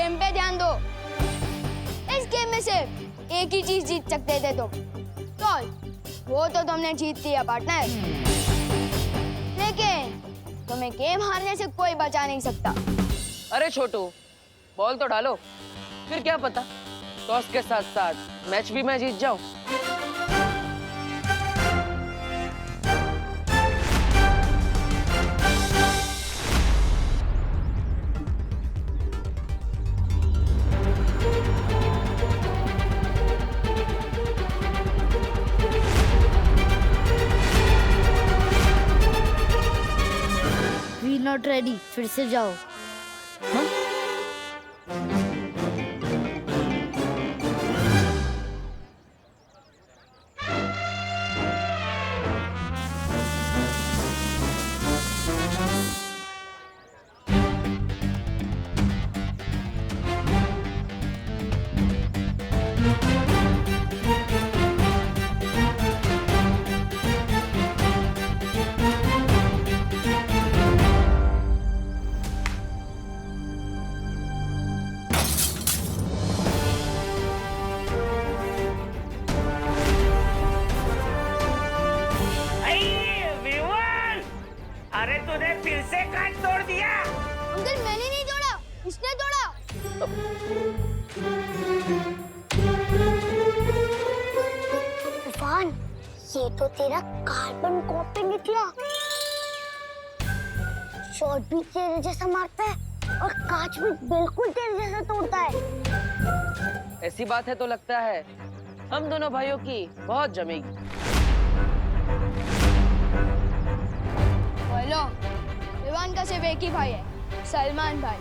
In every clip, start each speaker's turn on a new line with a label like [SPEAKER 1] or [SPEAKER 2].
[SPEAKER 1] Game पे ध्यान दो। इस गेम में सिर्फ एक ही चीज जीत सकते थे तुम, टॉय। वो तो तुमने जीत लिया पार्टनर, लेकिन तुम्हें गेम हारने से कोई बचा नहीं सकता।
[SPEAKER 2] अरे छोटू, बॉल तो डालो, फिर क्या पता टॉस के साथ साथ मैच भी मैं जीत जाऊं।
[SPEAKER 3] वी नॉट रेडी, फिर से जाओ।
[SPEAKER 2] हाँ?
[SPEAKER 4] अरे तूने फिर से कांच तोड़ दिया।
[SPEAKER 1] अंकल मैंने नहीं तोड़ा, इसने तोड़ा।
[SPEAKER 3] तूफान, ये तो तेरा कार्बन कॉपी निकला। शॉट भी तेरे जैसा मारता है और कांच भी बिल्कुल तेरे जैसा तोड़ता है।
[SPEAKER 2] ऐसी बात है तो लगता है हम दोनों भाइयों की बहुत जमेगी।
[SPEAKER 1] बोलो, विवान का सिर्फ एक ही भाई है, सलमान भाई।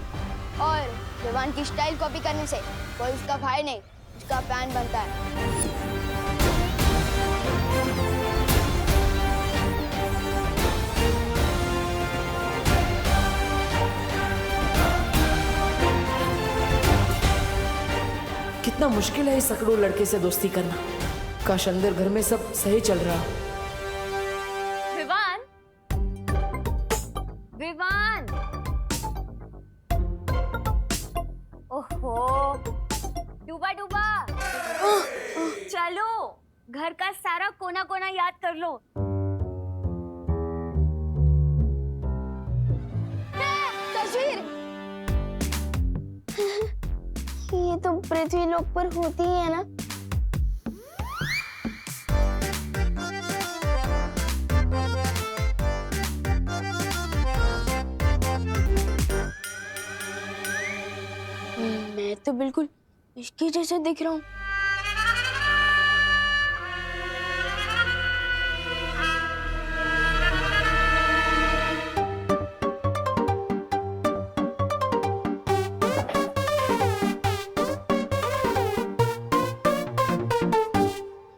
[SPEAKER 1] और विवान की स्टाइल कॉपी करने से कोई उसका भाई नहीं, उसका फैन बनता है।
[SPEAKER 5] कितना मुश्किल है इस सकड़ू लड़के से दोस्ती करना। काश अंदर घर में सब सही चल रहा।
[SPEAKER 6] विवान, विवान, ओहो, डूबा डूबा। चलो, घर का सारा कोना कोना याद कर लो।
[SPEAKER 1] तस्वीर
[SPEAKER 3] ये तो पृथ्वी लोक पर होती ही है ना।
[SPEAKER 1] मैं तो बिल्कुल इसके जैसे दिख रहा हूँ।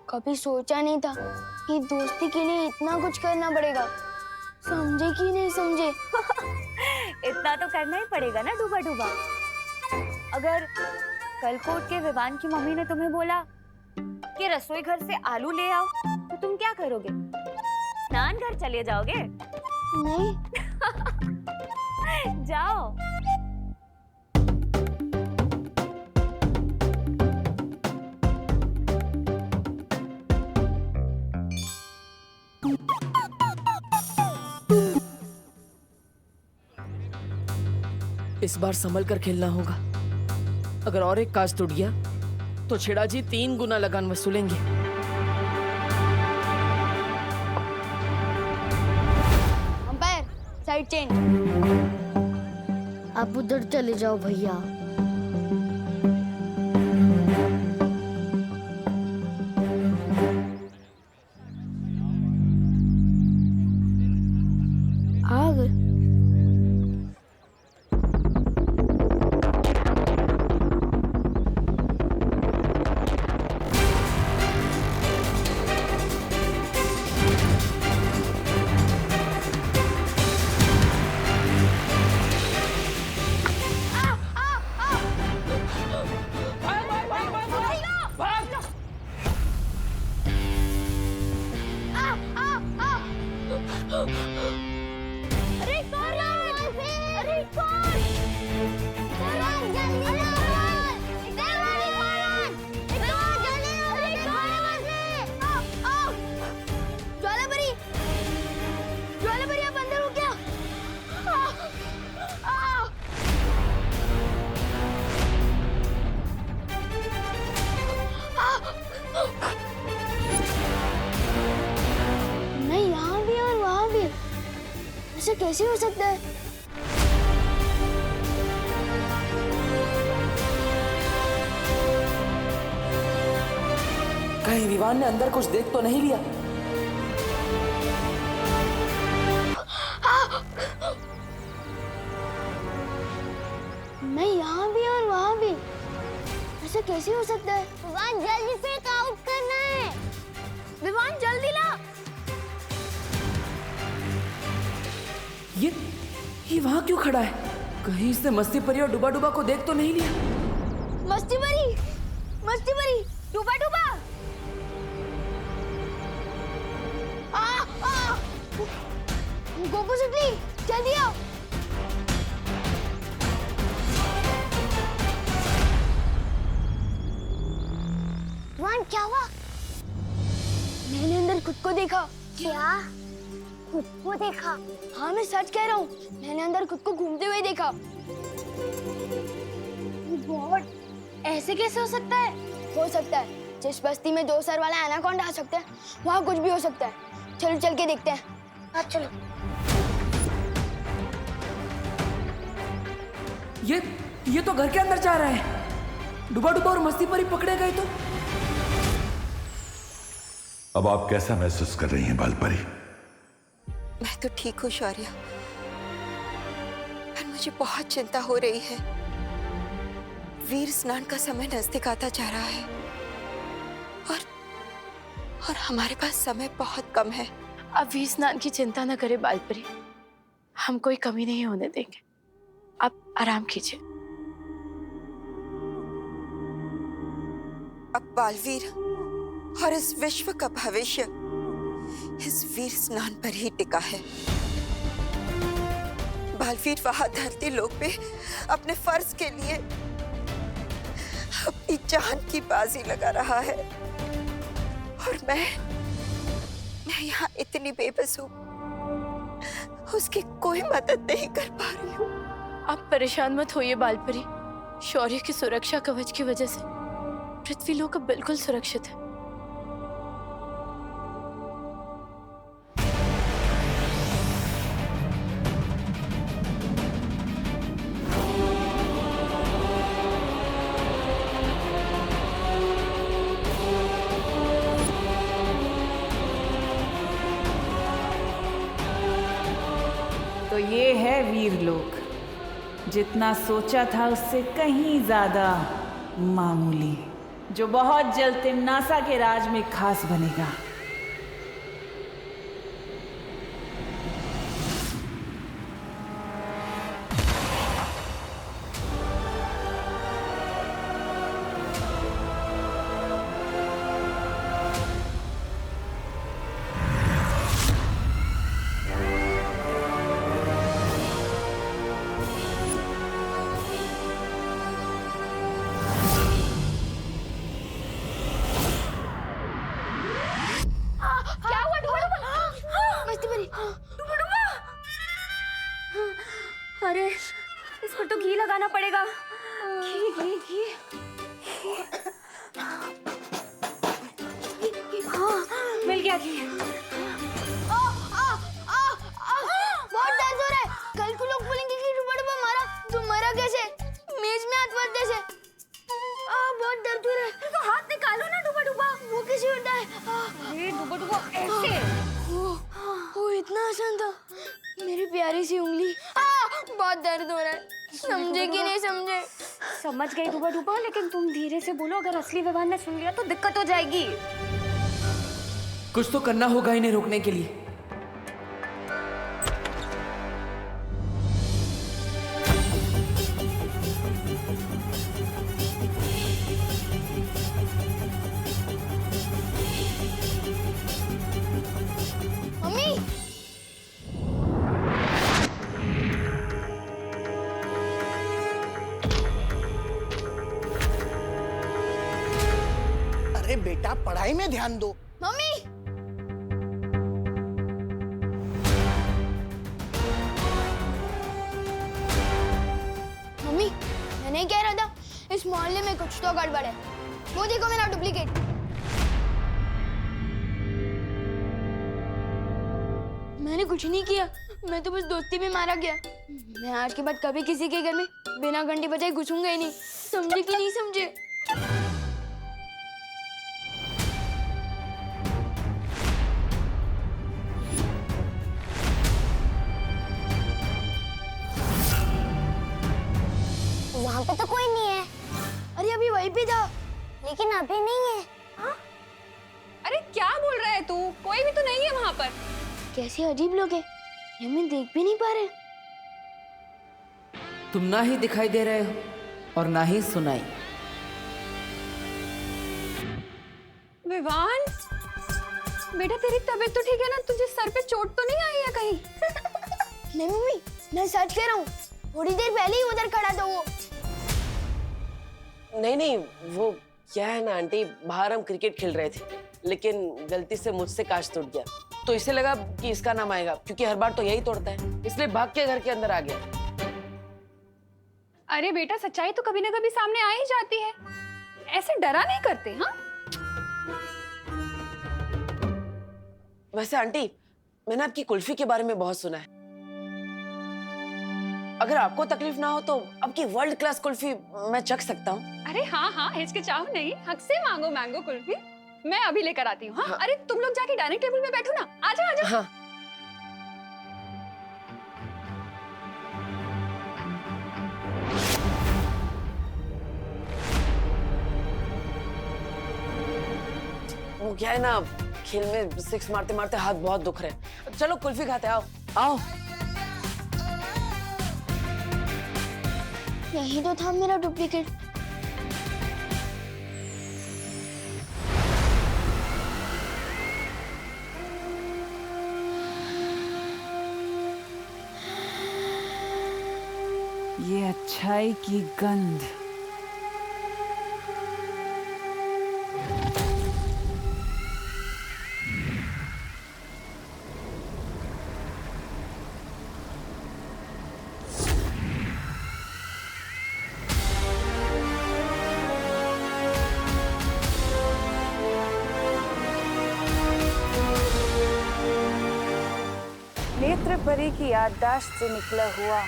[SPEAKER 1] कभी सोचा नहीं था कि दोस्ती के लिए इतना कुछ करना पड़ेगा। समझे कि नहीं समझे?
[SPEAKER 6] इतना तो करना ही पड़ेगा ना डूबा डूबा। अगर कल को उठ के विवान की मम्मी ने तुम्हें बोला कि रसोई घर से आलू ले आओ, तो तुम क्या करोगे? स्नान घर चले जाओगे?
[SPEAKER 1] नहीं।
[SPEAKER 6] जाओ।
[SPEAKER 5] इस बार संभल कर खेलना होगा। अगर और एक कांच टूट गया तो छेड़ा जी 3 गुना लगान वसूलेंगे।
[SPEAKER 1] Umpire, side change.
[SPEAKER 3] आप उधर चले जाओ भैया।
[SPEAKER 1] आग।
[SPEAKER 3] अरे कौन? अरे कौन? जल्दी ना!
[SPEAKER 1] ऐसे कैसे हो सकता है?
[SPEAKER 5] कहीं विवान ने अंदर कुछ देख तो नहीं लिया?
[SPEAKER 1] मैं यहाँ भी और वहाँ भी, ऐसे कैसे हो सकता है?
[SPEAKER 3] विवान जल्दी फेक आउट करना है।
[SPEAKER 1] विवान जल्दी ला।
[SPEAKER 5] ये वहाँ क्यों खड़ा है? कहीं इसने मस्ती परी और डुबा डुबा को देख तो नहीं लिया?
[SPEAKER 1] मस्ती परी, डूबा डूबा। गोकू सुटली, जल्दी आओ।
[SPEAKER 3] विवान क्या हुआ?
[SPEAKER 1] मैंने अंदर खुद को देखा।
[SPEAKER 3] क्या? खुद को देखा?
[SPEAKER 1] हाँ मैं सच कह रहा हूँ, मैंने अंदर खुद को घूमते हुए देखा।
[SPEAKER 3] गॉड, ऐसे कैसे हो सकता है?
[SPEAKER 1] हो सकता है जिस बस्ती में 2 सर वाला एनाकोंडा आ सकता है, वहाँ कुछ भी हो सकता है। चलो चल के देखते हैं।
[SPEAKER 3] हाँ चलो।
[SPEAKER 5] ये तो घर के अंदर जा रहा है। डुबा डुबा और मस्ती परी पकड़े गए तो?
[SPEAKER 7] अब आप कैसा महसूस कर रही हैं बालपरी?
[SPEAKER 8] मैं तो ठीक हूँ शौर्य, पर मुझे बहुत चिंता हो रही है। वीर स्नान का समय नजदीक आता जा रहा है और हमारे पास समय बहुत कम है।
[SPEAKER 5] अब वीर स्नान की चिंता न करे बालपरी, हम कोई कमी नहीं होने देंगे। आप आराम कीजिए।
[SPEAKER 8] अब बालवीर और इस विश्व का भविष्य इस वीर स्नान पर ही टिका है। बालवीर वहां धरती लोक पे अपने फर्ज के लिए अपनी जान की बाजी लगा रहा है और मैं यहाँ इतनी बेबस हूँ, उसकी कोई मदद नहीं कर पा रही हूँ।
[SPEAKER 5] आप परेशान मत होइए बालपरी, शौर्य की सुरक्षा कवच की वजह से पृथ्वी लोक अब बिल्कुल सुरक्षित है।
[SPEAKER 9] तो ये है वीरलोक, जितना सोचा था उससे कहीं ज्यादा मामूली, जो बहुत जल्द तिम्नासा के राज में खास बनेगा।
[SPEAKER 6] अरे इस पर तो घी लगाना पड़ेगा। घी घी घी। हाँ मिल गया घी।
[SPEAKER 1] बहुत दर्द हो रहा है। कल को लोग बोलेंगे कि डुबा डुबा मारा, तुम मरा कैसे? मेज में हाथ मत जैसे। बहुत दर्द हो रहा है।
[SPEAKER 6] तो हाथ निकालो ना डुबा डुबा।
[SPEAKER 1] वो कैसे होता है?
[SPEAKER 6] अरे डुबा डुबा ऐसे।
[SPEAKER 1] वो इतना आसान था। मेरी प्यारी सी उंगली। बहुत दर्द हो रहा है। समझे कि नहीं समझे?
[SPEAKER 6] समझ गई डुबा डुबा, लेकिन तुम धीरे से बोलो, अगर असली विवान ने सुन लिया तो दिक्कत हो जाएगी।
[SPEAKER 5] कुछ तो करना होगा इन्हें रोकने के लिए।
[SPEAKER 1] मम्मी,
[SPEAKER 10] अरे बेटा, पढ़ाई में ध्यान दो।
[SPEAKER 1] मम्मी, मम्मी, मैं नहीं कह रहा था इस मोहल्ले में कुछ तो गड़बड़ है। वो देखो मेरा डुप्लीकेट। मैंने कुछ नहीं किया, मैं तो बस दोस्ती में मारा गया। मैं आज के बाद कभी किसी के घर में बिना घंटी बजाए घुसूंगा ही नहीं। समझे कि नहीं समझे?
[SPEAKER 3] वहाँ पे तो कोई नहीं है।
[SPEAKER 1] अरे अभी वहीं पे था।
[SPEAKER 3] लेकिन अभी नहीं है।
[SPEAKER 6] अरे क्या बोल रहा है तू? कोई भी तो नहीं है वहाँ पर।
[SPEAKER 1] कैसे अजीब लोग हैं, ये हमें देख भी नहीं पा रहे।
[SPEAKER 5] तुम ना ही दिखाई दे रहे हो और ना ही सुनाई।
[SPEAKER 6] विवान, बेटा तेरी तबीयत तो ठीक है ना? तुझे सर पे चोट तो नहीं आई है कहीं?
[SPEAKER 1] नहीं मम्मी, मैं सच कह रहा हूँ, थोड़ी देर पहले ही उधर खड़ा था वो।
[SPEAKER 2] नहीं नहीं, वो क्या है ना आंटी, बाहर हम क्रिकेट खेल रहे थे, लेकिन गलती से मुझसे कांच टूट गया, तो इसे लगा कि इसका नाम आएगा, क्योंकि हर बार तो यही तोड़ता है, इसलिए भाग के घर के अंदर आ गया।
[SPEAKER 6] अरे बेटा, सच्चाई तो कभी ना कभी सामने आ ही जाती है। ऐसे डरा नहीं करते। हाँ,
[SPEAKER 2] वैसे आंटी, मैंने आपकी कुल्फी के बारे में बहुत सुना है। अगर आपको तकलीफ ना हो तो आपकी वर्ल्ड क्लास कुल्फी मैं चख सकता हूँ।
[SPEAKER 6] अरे हाँ हाँ, हिचकिचाओ नहीं, हक से मांगो मैंगो कुल्फी। मैं अभी लेकर आती हूँ। हाँ? अरे तुम लोग जाके डाइनिंग टेबल पे बैठो ना। आजा आजा।
[SPEAKER 2] हाँ। वो क्या है ना, खेल में सिक्स मारते मारते हाथ बहुत दुख रहे हैं। चलो कुल्फी खाते, आओ आओ।
[SPEAKER 1] यही तो था मेरा डुप्लीकेट।
[SPEAKER 9] ये अच्छाई की गंध।
[SPEAKER 11] नेत्र परी की याददाश्त से निकला हुआ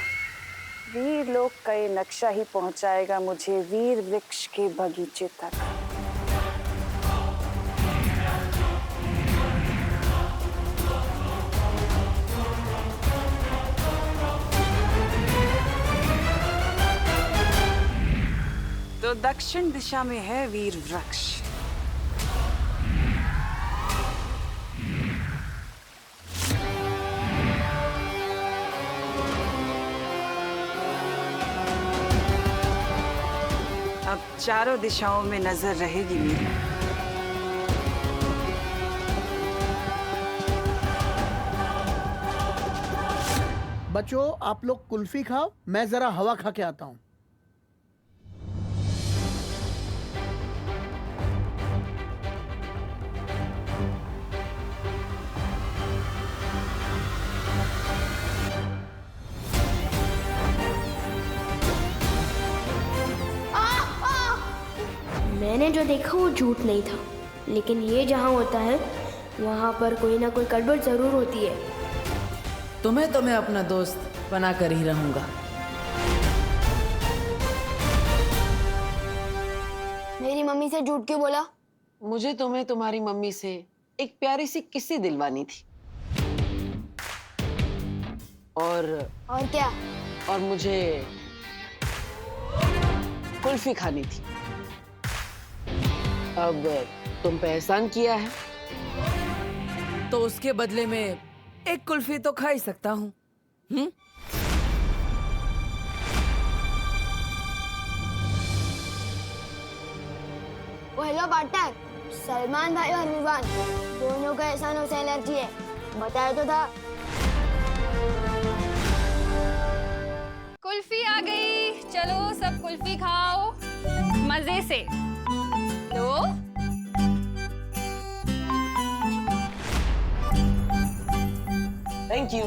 [SPEAKER 11] वीर लोक का ये नक्शा ही पहुंचाएगा मुझे वीर वृक्ष के बगीचे तक। तो दक्षिण दिशा में है वीर वृक्ष। अब चारों दिशाओं में नजर रहेगी मेरी।
[SPEAKER 10] बच्चों, आप लोग कुल्फी खाओ, मैं जरा हवा खा के आता हूँ।
[SPEAKER 1] मैंने जो देखा वो झूठ नहीं था, लेकिन ये जहाँ होता है वहाँ पर कोई ना कोई गड़बड़ जरूर होती है।
[SPEAKER 5] तुम्हें तो मैं अपना दोस्त बना कर ही रहूंगा।
[SPEAKER 1] मेरी मम्मी से झूठ क्यों बोला?
[SPEAKER 2] मुझे तुम्हें तुम्हारी मम्मी से एक प्यारी सी किस्सी दिलवानी थी। और
[SPEAKER 1] क्या?
[SPEAKER 2] और मुझे कुल्फी खानी थी। अब तुम पे एहसान किया है,
[SPEAKER 5] तो उसके बदले में एक कुल्फी तो खा ही सकता हूँ।
[SPEAKER 1] हेलो पार्टनर, सलमान भाई और विवान दोनों का एहसानों से एलर्जी है, बताया तो था।
[SPEAKER 6] कुल्फी आ गई, चलो सब कुल्फी खाओ मजे से। लो।
[SPEAKER 2] Thank you.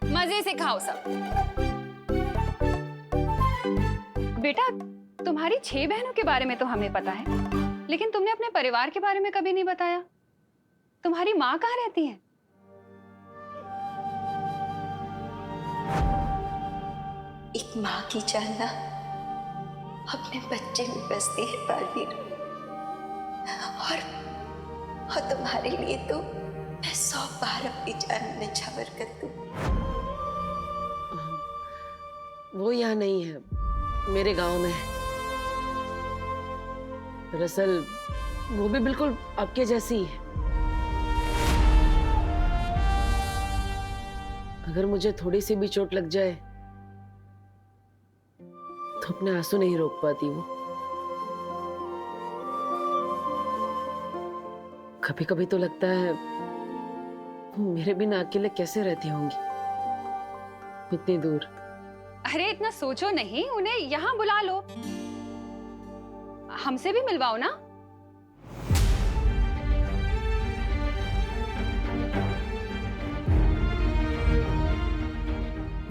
[SPEAKER 6] मजे से खाओ सब। बेटा, तुम्हारी 6 बहनों के बारे में तो हमें पता है,
[SPEAKER 12] लेकिन तुमने अपने परिवार के बारे में कभी नहीं बताया। तुम्हारी माँ कहाँ रहती है?
[SPEAKER 8] एक माँ की जान ना अपने बच्चे में बसती है बालवीर। और तुम्हारे लिए तो मैं 100 बार अपनी जान निछावर कर दूं।
[SPEAKER 2] वो यहाँ नहीं है, मेरे गांव में है। दरअसल वो भी बिल्कुल आपके जैसी ही है। अगर मुझे थोड़ी सी भी चोट लग जाए तो अपने आंसू नहीं रोक पाती वो। कभी कभी तो लगता है मेरे बिना अकेले कैसे रहती होंगी इतनी दूर।
[SPEAKER 12] अरे इतना सोचो नहीं, उन्हें यहाँ बुला लो, हमसे भी मिलवाओ ना।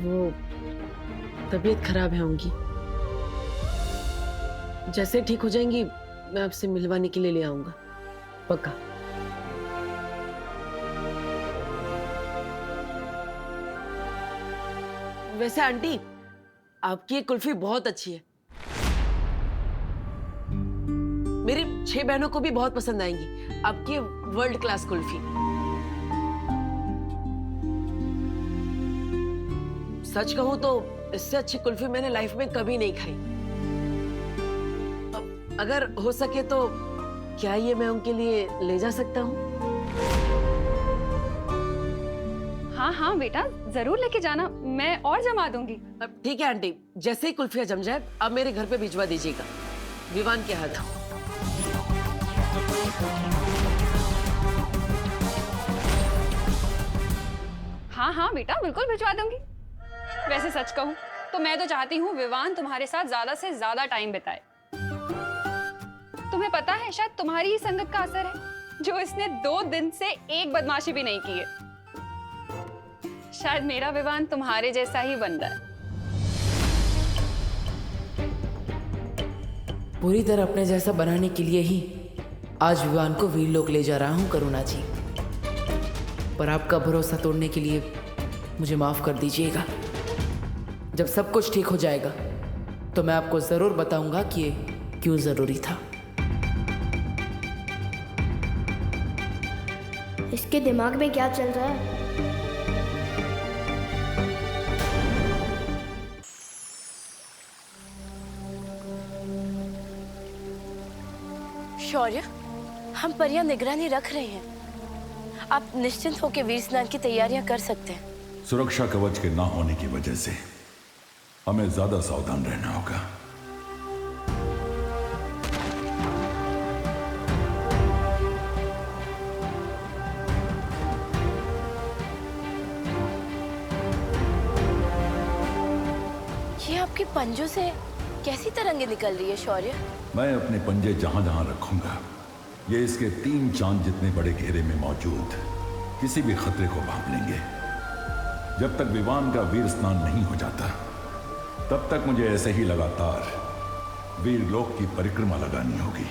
[SPEAKER 2] वो तबीयत खराब है उनकी, जैसे ठीक हो जाएंगी मैं आपसे मिलवाने के लिए ले आऊंगा, पक्का। वैसे आंटी, आपकी ये कुल्फी बहुत अच्छी है, मेरी 6 बहनों को भी बहुत पसंद आएंगी आपकी वर्ल्ड क्लास कुल्फी। सच कहूं तो इससे अच्छी कुल्फी मैंने लाइफ में कभी नहीं खाई। अगर हो सके तो क्या ये मैं उनके लिए ले जा सकता हूँ?
[SPEAKER 12] हाँ हाँ बेटा, जरूर लेके जाना, मैं और जमा दूंगी।
[SPEAKER 2] ठीक है आंटी, जैसे ही कुल्फिया जम जाए अब मेरे घर पे भिजवा दीजिएगा, विवान के हाथ।
[SPEAKER 12] हाँ हाँ बेटा, बिल्कुल भिजवा दूंगी। वैसे सच कहूँ तो मैं तो चाहती हूँ विवान तुम्हारे साथ ज्यादा से ज्यादा टाइम बिताए। तुम्हें पता है शायद तुम्हारी ही संगत का असर है जो इसने 2 दिन से एक बदमाशी भी नहीं की है। शायद मेरा विवान तुम्हारे जैसा ही बन रहा है।
[SPEAKER 5] पूरी तरह अपने जैसा बनाने के लिए ही आज विवान को वीरलोक ले जा रहा हूं करुणा जी, पर आपका भरोसा तोड़ने के लिए मुझे माफ कर दीजिएगा। जब सब कुछ ठीक हो जाएगा तो मैं आपको जरूर बताऊंगा कि ये क्यों जरूरी था।
[SPEAKER 1] इसके दिमाग में क्या चल रहा है?
[SPEAKER 13] शौर्य, हम परियां निगरानी रख रहे हैं। आप निश्चिंत होकर वीर स्नान की तैयारियां कर सकते हैं।
[SPEAKER 7] सुरक्षा कवच के ना होने की वजह से हमें ज्यादा सावधान रहना होगा।
[SPEAKER 13] ये आपके पंजों से कैसी तरंगे निकल रही है शौर्य?
[SPEAKER 7] मैं अपने पंजे जहां जहां रखूंगा ये इसके 3 चांद जितने बड़े घेरे में मौजूद किसी भी खतरे को भांप लेंगे। जब तक विवान का वीर स्नान नहीं हो जाता तब तक मुझे ऐसे ही लगातार वीर लोक की परिक्रमा लगानी होगी।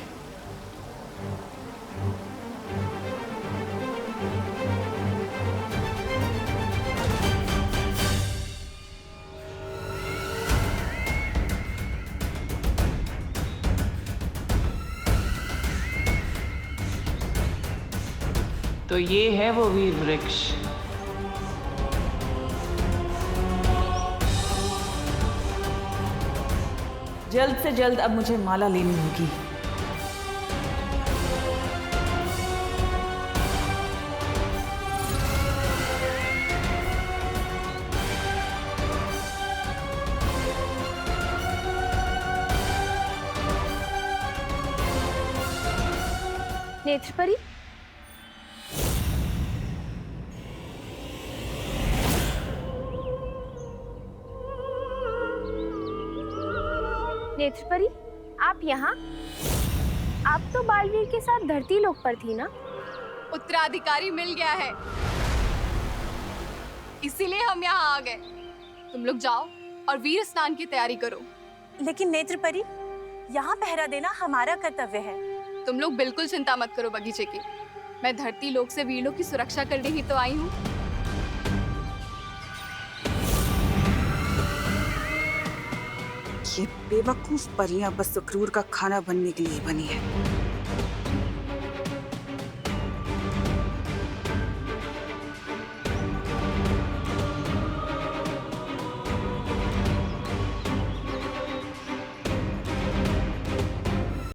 [SPEAKER 9] तो ये है वो वीर वृक्ष। जल्द से जल्द अब मुझे माला लेनी होगी।
[SPEAKER 6] नेत्रपरी, नेत्रपरी, आप यहाँ? आप तो बालवीर के साथ धरती लोक पर थी ना?
[SPEAKER 12] उत्तराधिकारी मिल गया है, इसीलिए हम यहाँ आ गए। तुम लोग जाओ और वीर स्नान की तैयारी करो।
[SPEAKER 14] लेकिन नेत्रपरी, यहाँ पहरा देना हमारा कर्तव्य है।
[SPEAKER 12] तुम लोग बिल्कुल चिंता मत करो बगीचे की। मैं धरती लोक से वीर लोक की सुरक्षा करने ही तो आई हूँ।
[SPEAKER 11] ये बेवकूफ परियां बस अक्रूर का खाना बनने के लिए बनी है।